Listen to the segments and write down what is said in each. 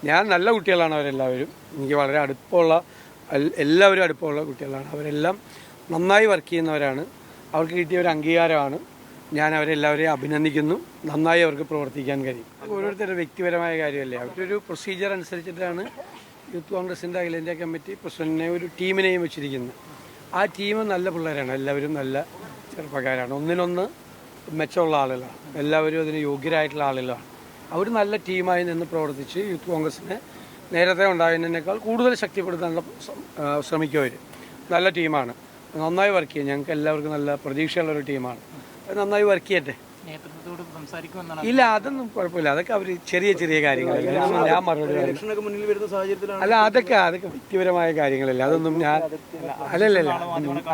ഞാൻ നല്ല കുട്ടികളാണ് അവരെല്ലാവരും. എനിക്ക് വളരെ അടുപ്പമുള്ള എല്ലാവരും അടുപ്പമുള്ള കുട്ടികളാണ്. അവരെല്ലാം നന്നായി വർക്ക് ചെയ്യുന്നവരാണ്. അവർക്ക് കിട്ടിയ ഒരു അംഗീകാരമാണ്. ഞാൻ അവരെല്ലാവരെയും അഭിനന്ദിക്കുന്നു. നന്നായി അവർക്ക് പ്രവർത്തിക്കാൻ കഴിയും. ഓരോരുത്തരുടെ വ്യക്തിപരമായ കാര്യമല്ലേ. അവരൊരു പ്രൊസീജിയർ അനുസരിച്ചിട്ടാണ് യൂത്ത് കോൺഗ്രസിൻ്റെ അഖിലേന്ത്യാ കമ്മിറ്റി പ്രസിഡന്റിനെ ഒരു ടീമിനെയും വെച്ചിരിക്കുന്നത്. ആ ടീം നല്ല പിള്ളേരാണ്. എല്ലാവരും നല്ല ചെറുപ്പക്കാരാണ്. ഒന്നിനൊന്ന് മെച്ചമുള്ള ആളുകളാണ്. എല്ലാവരും അതിന് യോഗ്യരായിട്ടുള്ള ആളുകളാണ്. അവർ നല്ല ടീമായി നിന്ന് പ്രവർത്തിച്ച് യൂത്ത് കോൺഗ്രസിനെ നേരത്തെ ഉണ്ടായതിനേക്കാൾ കൂടുതൽ ശക്തിപ്പെടുത്താനുള്ള ശ്രമിക്കും. അവർ നല്ല ടീമാണ്. നന്നായി വർക്ക് ചെയ്യും. ഞങ്ങൾക്ക് എല്ലാവർക്കും നല്ല പ്രതീക്ഷയുള്ളൊരു ടീമാണ്. അത് നന്നായി വർക്ക് ചെയ്യട്ടെ. ഇല്ല, അതൊന്നും കുഴപ്പമില്ല. അതൊക്കെ അവർ ചെറിയ ചെറിയ കാര്യങ്ങളല്ല. ഞാൻ മറുപടി അല്ല, അതൊക്കെ വ്യക്തിപരമായ കാര്യങ്ങളല്ല. അതൊന്നും ഞാൻ അല്ലല്ല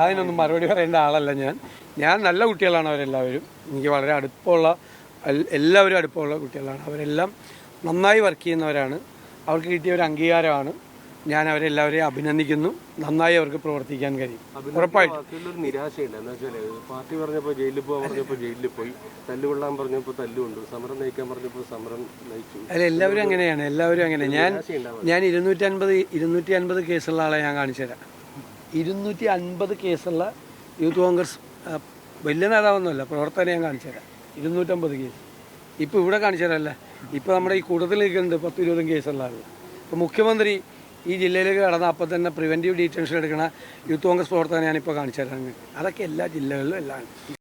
അതിനൊന്നും മറുപടി പറയേണ്ട ആളല്ല ഞാൻ നല്ല കുട്ടികളാണ് അവരെല്ലാവരും. എനിക്ക് വളരെ അടുപ്പമുള്ള എല്ലാവരും അടുപ്പമുള്ള കുട്ടികളാണ്. അവരെല്ലാം നന്നായി വർക്ക് ചെയ്യുന്നവരാണ്. അവർക്ക് കിട്ടിയ ഒരു അംഗീകാരമാണ്. ഞാൻ അവരെല്ലാവരെയും അഭിനന്ദിക്കുന്നു. നന്നായി അവർക്ക് പ്രവർത്തിക്കാൻ കഴിയും. ഉറപ്പായിട്ടും നിരാശയുണ്ട്. എന്താ വെച്ചാൽ പാർട്ടി പറഞ്ഞപ്പോൾ ജയിലിൽ പോകാൻ പറഞ്ഞപ്പോൾ ജയിലിൽ പോയി, തല്ലുകൊള്ളാൻ പറഞ്ഞപ്പോൾ തല്ലുകൊണ്ട്, സമരം നയിക്കാൻ പറഞ്ഞപ്പോൾ സമരം നയിച്ചു. അല്ല, എല്ലാവരും അങ്ങനെയാണ്. എല്ലാവരും അങ്ങനെ. ഞാൻ 250 കേസുള്ള ആളെ ഞാൻ കാണിച്ചു തരാം. 250 കേസുള്ള യൂത്ത് കോൺഗ്രസ് വലിയ നേതാവൊന്നുമല്ല, പ്രവർത്തനം ഞാൻ കാണിച്ചു തരാം. 250 കേസ് ഇപ്പോൾ ഇവിടെ കാണിച്ചു തരാമല്ല. ഇപ്പോൾ നമ്മുടെ ഈ കൂട്ടത്തിൽ നിൽക്കുന്നുണ്ട് 10-20 കേസുള്ള ആൾ. ഇപ്പോൾ മുഖ്യമന്ത്രി ഈ ജില്ലയിലേക്ക് കടന്ന അപ്പം തന്നെ പ്രിവെൻറ്റീവ് ഡീറ്റൻഷൻ എടുക്കണ യൂത്ത് കോൺഗ്രസ് പ്രവർത്തനം ഞാനിപ്പോൾ കാണിച്ചു തരാം. അതൊക്കെ എല്ലാ ജില്ലകളിലും എല്ലാം